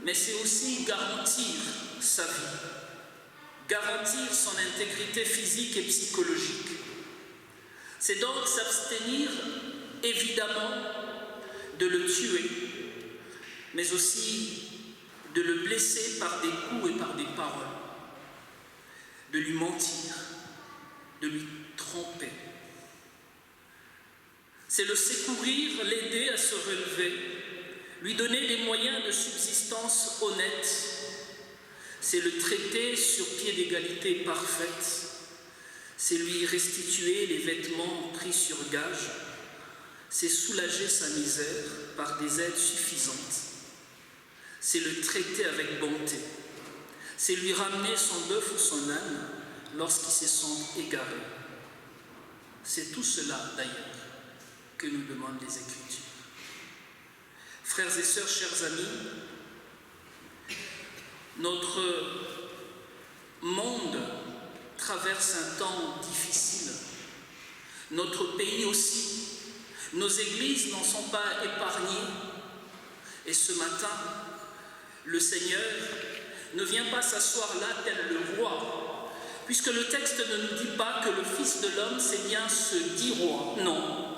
mais c'est aussi garantir sa vie, garantir son intégrité physique et psychologique. C'est donc s'abstenir, évidemment, de le tuer, mais aussi de le blesser par des coups et par des paroles, de lui mentir, de lui tromper. C'est le secourir, l'aider à se relever, lui donner des moyens de subsistance honnêtes. C'est le traiter sur pied d'égalité parfaite. C'est lui restituer les vêtements pris sur gage. C'est soulager sa misère par des aides suffisantes. C'est le traiter avec bonté. C'est lui ramener son bœuf ou son âne lorsqu'il se sent égaré. C'est tout cela, d'ailleurs, que nous demandent les Écritures. Frères et sœurs, chers amis, notre monde traverse un temps difficile. Notre pays aussi. Nos églises n'en sont pas épargnées. Et ce matin, le Seigneur ne vient pas s'asseoir là tel le roi, puisque le texte ne nous dit pas que le Fils de l'homme c'est bien ce dit roi. Non.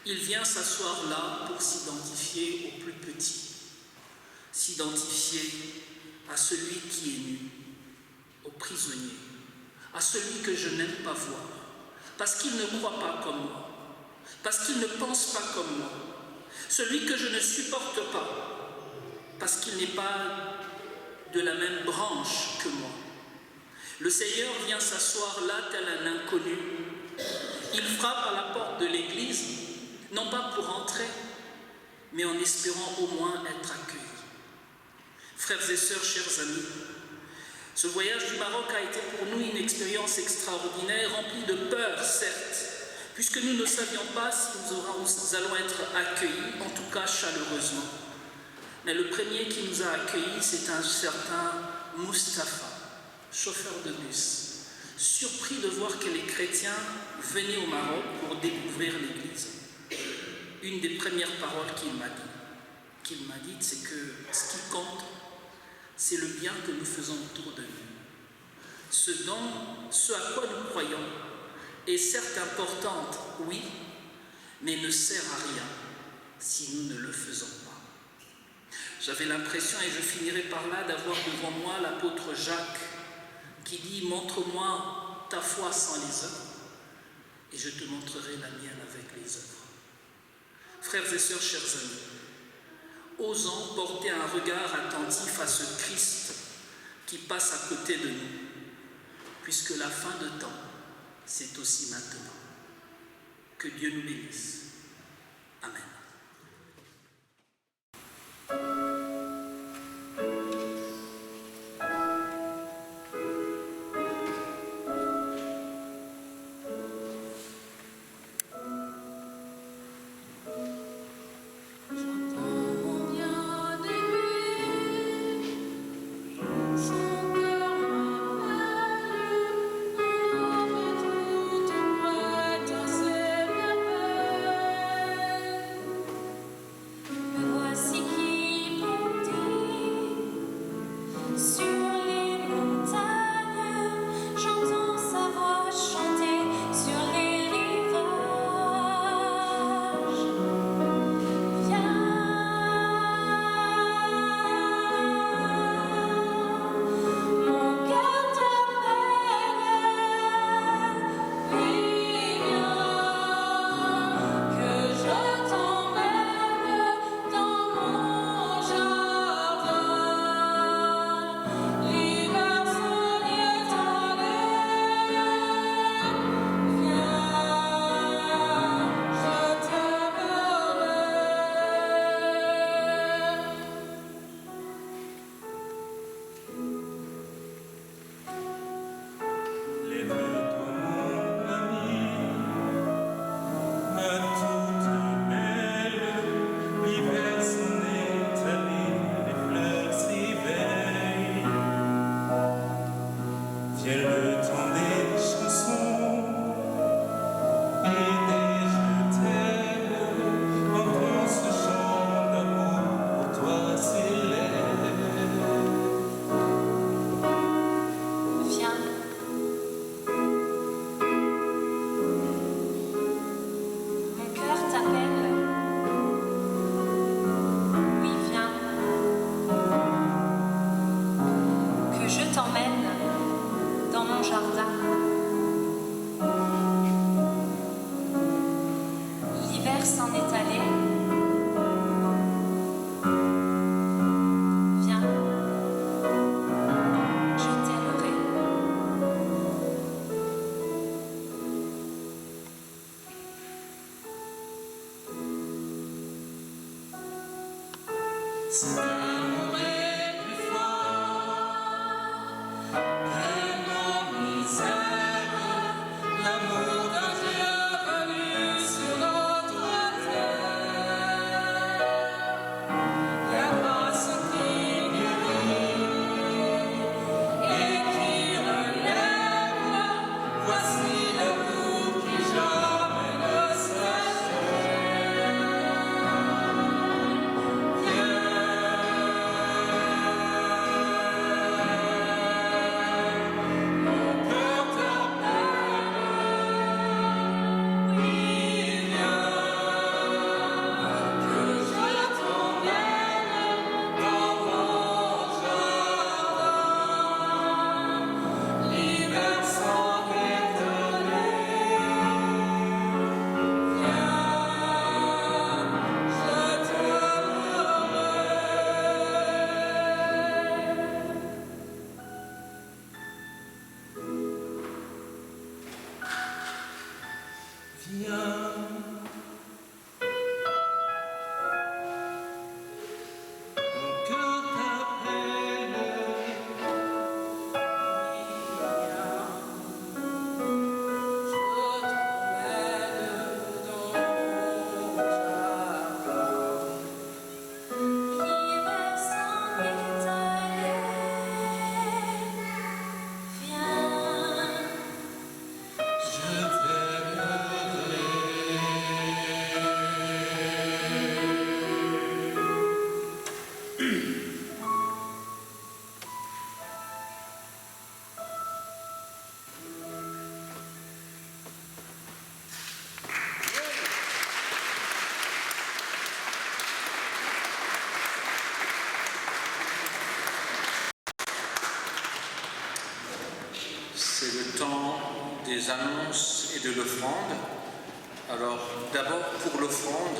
Il vient s'asseoir là pour s'identifier au plus petit, s'identifier à celui qui est nu, au prisonnier, à celui que je n'aime pas voir, parce qu'il ne croit pas comme moi, parce qu'il ne pense pas comme moi, celui que je ne supporte pas, parce qu'il n'est pas de la même branche que moi. Le Seigneur vient s'asseoir là tel un inconnu. Il frappe à la porte de l'église, non pas pour entrer, mais en espérant au moins être accueilli. Frères et sœurs, chers amis, ce voyage du Maroc a été pour nous une expérience extraordinaire, remplie de peur, certes, puisque nous ne savions pas si nous allons être accueillis, en tout cas chaleureusement. Mais le premier qui nous a accueillis, c'est un certain Mustapha, chauffeur de bus, surpris de voir que les chrétiens venaient au Maroc pour découvrir l'Église. Une des premières paroles qu'il m'a dites, c'est que ce qui compte, c'est le bien que nous faisons autour de nous. Ce à quoi nous croyons est certes importante, oui, mais ne sert à rien si nous ne le faisons pas. J'avais l'impression, et je finirai par là, d'avoir devant moi l'apôtre Jacques qui dit « Montre-moi ta foi sans les œuvres, et je te montrerai la mienne avec les œuvres. » Frères et sœurs, chers amis, osons porter un regard attentif à ce Christ qui passe à côté de nous, puisque la fin de temps, c'est aussi maintenant. Que Dieu nous bénisse. Amen. Viens des annonces et de l'offrande. Alors d'abord pour l'offrande,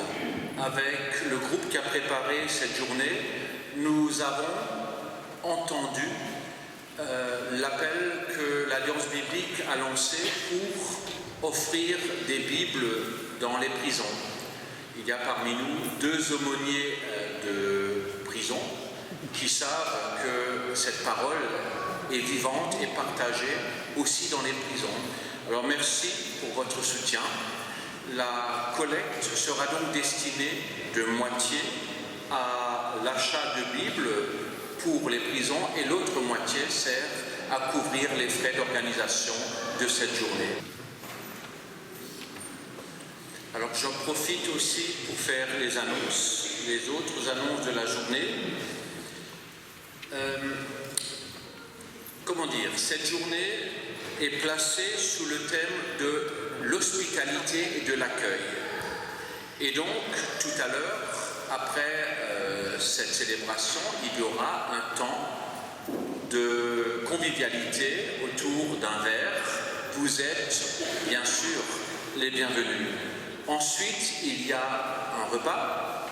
avec le groupe qui a préparé cette journée, nous avons entendu l'appel que l'Alliance biblique a lancé pour offrir des Bibles dans les prisons. Il y a parmi nous 2 aumôniers de prison qui savent que cette parole est vivante et partagée aussi dans les prisons. Alors merci pour votre soutien. La collecte sera donc destinée de moitié à l'achat de Bibles pour les prisons et l'autre moitié sert à couvrir les frais d'organisation de cette journée. Alors j'en profite aussi pour faire les annonces, les autres annonces de la journée. Cette journée est placée sous le thème de l'hospitalité et de l'accueil. Et donc, tout à l'heure, après cette célébration, il y aura un temps de convivialité autour d'un verre. Vous êtes, bien sûr, les bienvenus. Ensuite, il y a un repas.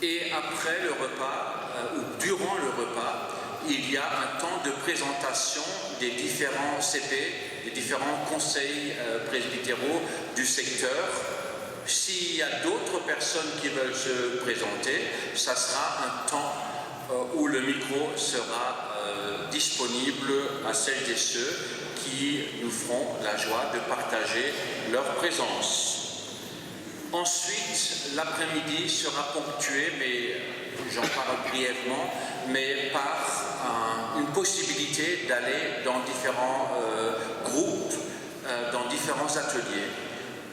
Et après le repas, ou durant le repas, il y a un temps de présentation des différents CP, des différents conseils presbytéraux du secteur. S'il y a d'autres personnes qui veulent se présenter, ça sera un temps où le micro sera disponible à celles et ceux qui nous feront la joie de partager leur présence. Ensuite, l'après-midi sera ponctué, mais j'en parle brièvement, mais par une possibilité d'aller dans différents groupes, dans différents ateliers.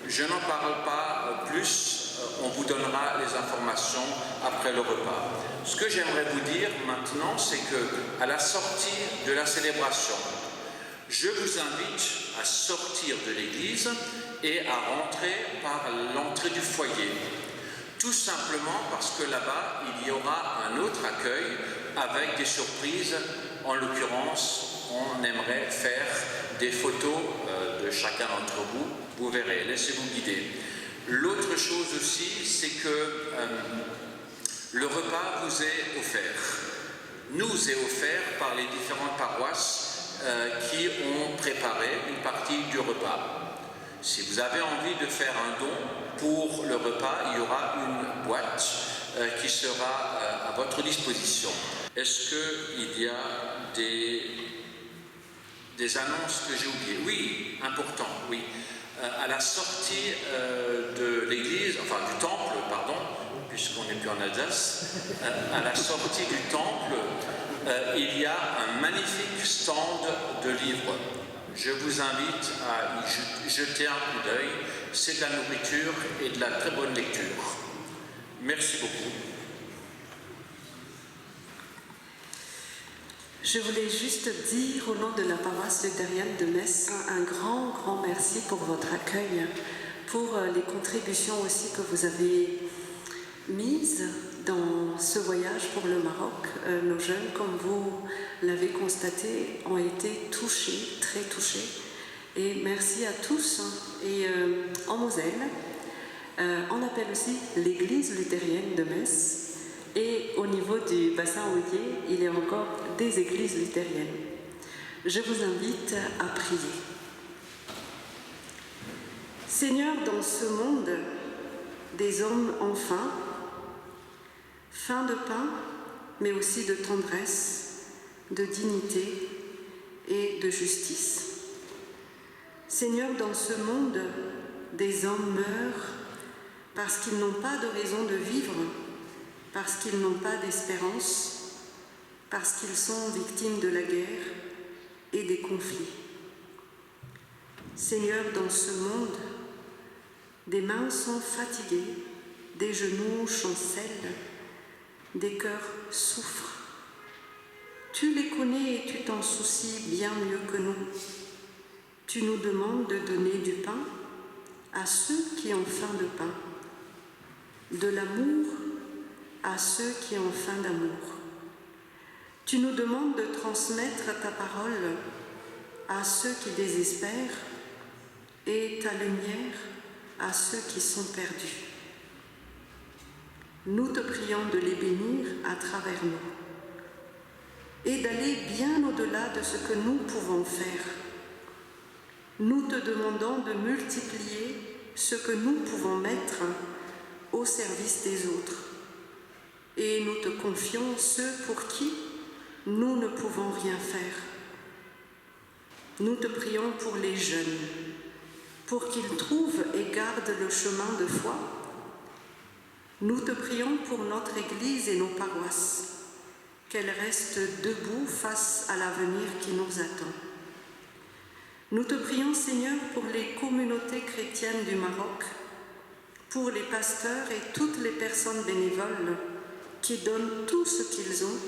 Je n'en parle pas plus, on vous donnera les informations après le repas. Ce que j'aimerais vous dire maintenant, c'est qu'à la sortie de la célébration, je vous invite à sortir de l'église et à rentrer par l'entrée du foyer. Tout simplement parce que là-bas, il y aura un autre accueil avec des surprises. En l'occurrence, on aimerait faire des photos de chacun d'entre vous. Vous verrez, laissez-vous guider. L'autre chose aussi, c'est que le repas vous est offert. Nous est offert par les différentes paroisses qui ont préparé une partie du repas. Si vous avez envie de faire un don pour le repas, il y aura une boîte qui sera à votre disposition. Est-ce qu'il y a des annonces que j'ai oubliées? Oui, important, oui. À la sortie de l'église, enfin du temple, pardon, puisqu'on n'est plus en Alsace, à la sortie du temple, il y a un magnifique stand de livres. Je vous invite à y jeter un coup d'œil. C'est de la nourriture et de la très bonne lecture. Merci beaucoup. Je voulais juste dire au nom de la paroisse luthérienne de Metz un grand merci pour votre accueil, pour les contributions aussi que vous avez mises dans ce voyage pour le Maroc. Nos jeunes, comme vous l'avez constaté, ont été touchés, très touchés. Et merci à tous. Et en Moselle, on appelle aussi l'église luthérienne de Metz. Et au niveau du bassin houiller, il y a encore des églises luthériennes. Je vous invite à prier. Seigneur, dans ce monde, des hommes ont faim de pain, mais aussi de tendresse, de dignité et de justice. Seigneur, dans ce monde, des hommes meurent parce qu'ils n'ont pas de raison de vivre, parce qu'ils n'ont pas d'espérance, parce qu'ils sont victimes de la guerre et des conflits. Seigneur, dans ce monde, des mains sont fatiguées, des genoux chancellent, des cœurs souffrent. Tu les connais et tu t'en soucies bien mieux que nous. Tu nous demandes de donner du pain à ceux qui ont faim de pain, de l'amour à ceux qui ont faim d'amour. Tu nous demandes de transmettre ta parole à ceux qui désespèrent et ta lumière à ceux qui sont perdus. Nous te prions de les bénir à travers nous et d'aller bien au-delà de ce que nous pouvons faire. Nous te demandons de multiplier ce que nous pouvons mettre au service des autres et nous te confions ceux pour qui nous ne pouvons rien faire. Nous te prions pour les jeunes, pour qu'ils trouvent et gardent le chemin de foi. Nous te prions pour notre Église et nos paroisses, qu'elles restent debout face à l'avenir qui nous attend. Nous te prions, Seigneur, pour les communautés chrétiennes du Maroc, pour les pasteurs et toutes les personnes bénévoles qui donnent tout ce qu'ils ont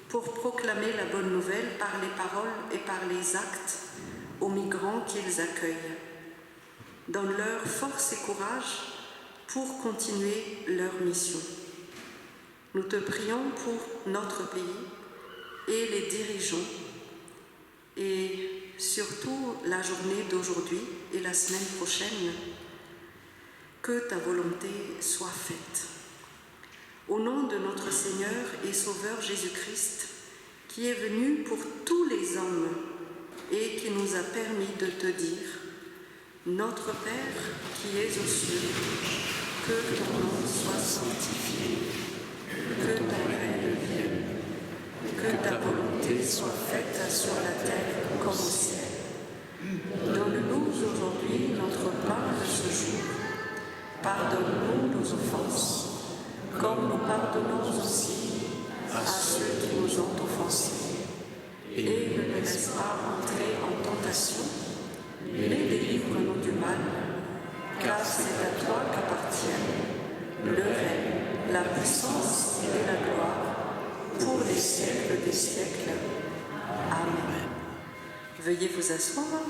pour proclamer la bonne nouvelle par les paroles et par les actes aux migrants qu'ils accueillent. Donne leur force et courage pour continuer leur mission. Nous te prions pour notre pays et les dirigeants et surtout la journée d'aujourd'hui et la semaine prochaine, que ta volonté soit faite. Au nom de notre Seigneur et Sauveur Jésus-Christ, qui est venu pour tous les hommes et qui nous a permis de te dire: Notre Père qui es aux cieux, que ton nom soit sanctifié, que ton règne vienne, que ta volonté soit faite sur la terre comme au ciel. Donne-nous aujourd'hui notre pain de ce jour. Pardonne-nous nos offenses, comme nous pardonnons aussi à ceux qui nous ont offensés. Et ne nous laisse pas entrer en tentation, mais délivre-nous du mal, car c'est à toi qu'appartiennent le règne, la puissance et la gloire, pour les siècles des siècles. Amen. Veuillez vous asseoir.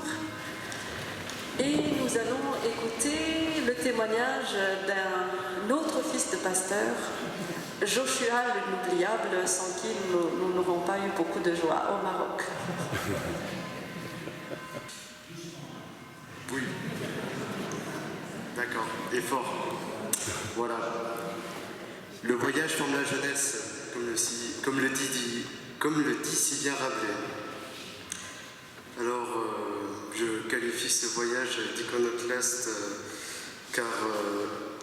Et nous allons écouter le témoignage d'un autre fils de pasteur, Joshua l'inoubliable, sans qui nous n'aurons pas eu beaucoup de joie au Maroc. Oui. D'accord. Et fort. Voilà. Le voyage forme la jeunesse, comme le dit si bien Rabelais. Alors, je qualifie ce voyage d'iconoclaste car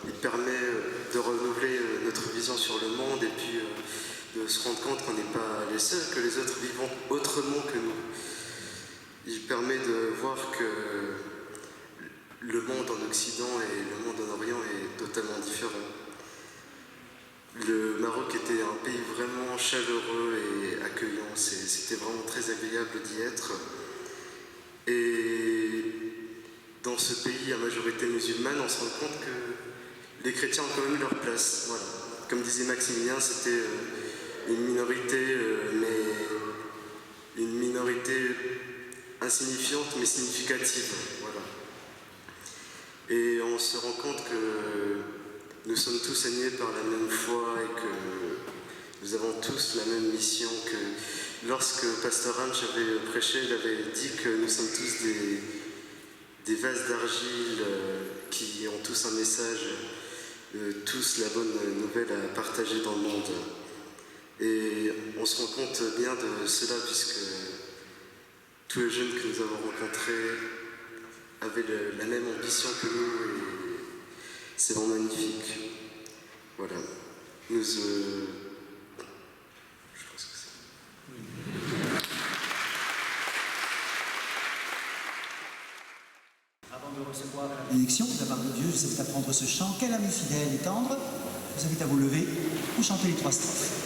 il permet de renouveler notre vision sur le monde et puis de se rendre compte qu'on n'est pas les seuls, que les autres vivent autrement que nous. Il permet de voir que le monde en Occident et le monde en Orient est totalement différent. Le Maroc était un pays vraiment chaleureux et accueillant, c'était vraiment très agréable d'y être. Et dans ce pays à majorité musulmane, on se rend compte que les chrétiens ont quand même leur place. Voilà. Comme disait Maximilien, c'était une minorité, mais une minorité insignifiante mais significative. Voilà. Et on se rend compte que nous sommes tous animés par la même foi et que nous avons tous la même mission. Que lorsque Pasteur Ranch avait prêché, il avait dit que nous sommes tous des vases d'argile qui ont tous un message, tous la bonne nouvelle à partager dans le monde. Et on se rend compte bien de cela puisque tous les jeunes que nous avons rencontrés avaient la même ambition que nous et c'est vraiment magnifique. Voilà. Je pense que c'est... Avant de recevoir la bénédiction de la part de Dieu, je vous invite à prendre ce chant. Quel ami fidèle et tendre. Je vous invite à vous lever pour chanter les 3 strophes.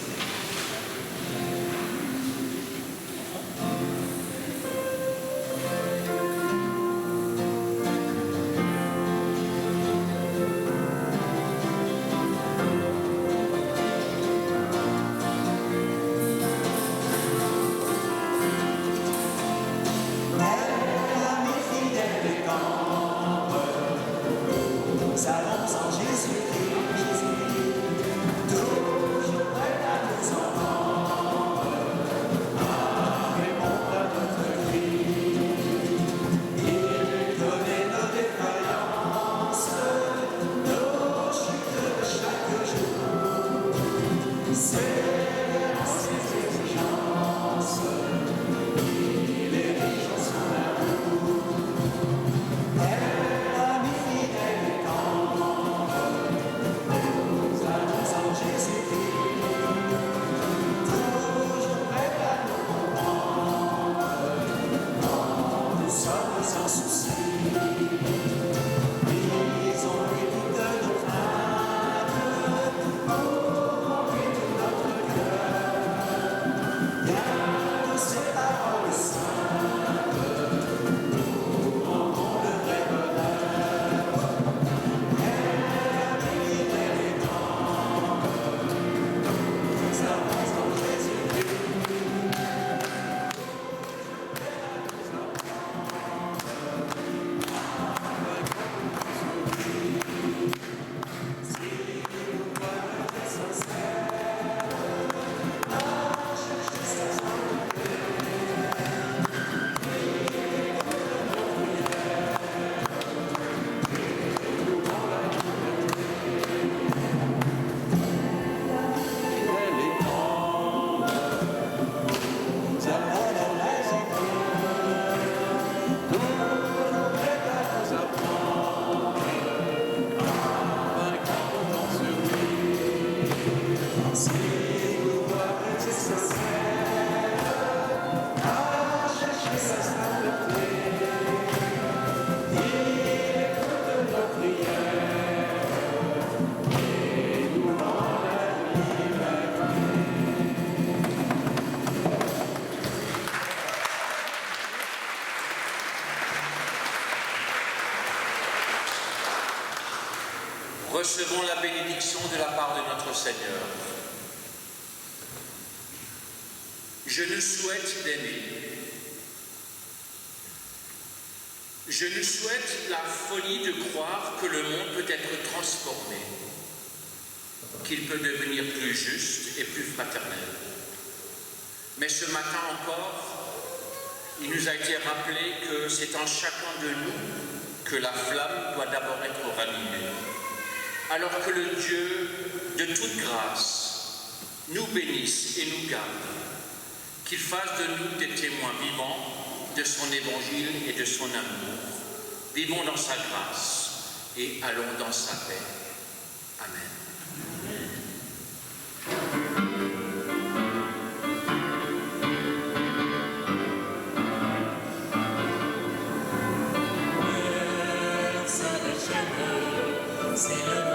Nous allons en Jésus, toujours prêt à Recevons la bénédiction de la part de notre Seigneur. Je nous souhaite d'aimer. Je nous souhaite la folie de croire que le monde peut être transformé, qu'il peut devenir plus juste et plus fraternel. Mais ce matin encore, il nous a été rappelé que c'est en chacun de nous que la flamme doit d'abord être ranimée. Alors que le Dieu de toute grâce nous bénisse et nous garde, qu'il fasse de nous des témoins vivants de son évangile et de son amour. Vivons dans sa grâce et allons dans sa paix. Amen. Si la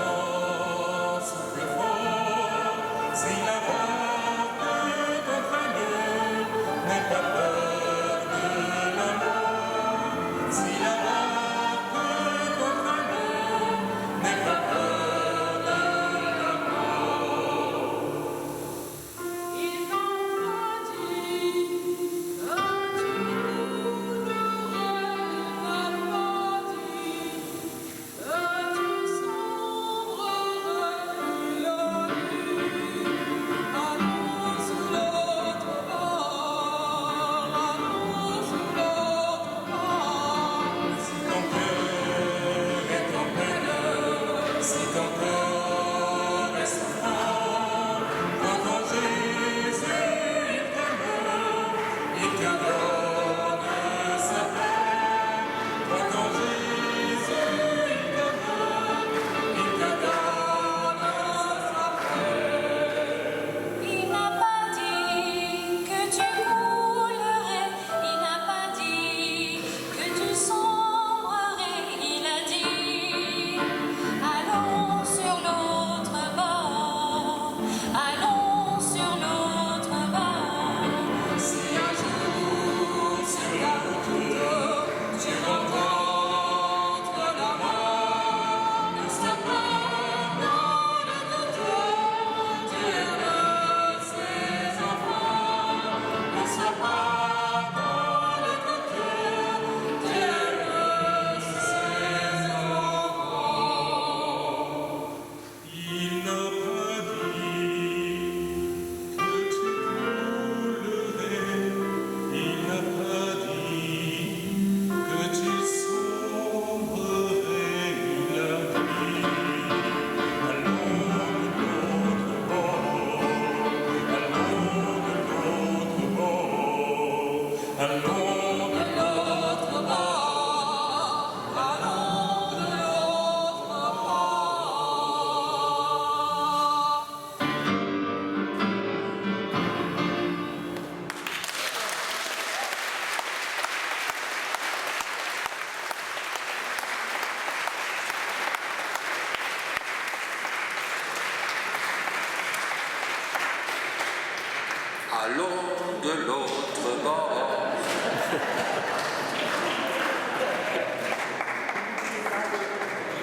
allons de l'autre bord.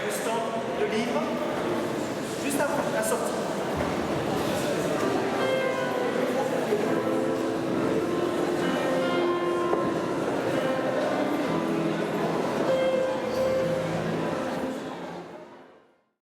Le stand, le livre, juste avant la sortie.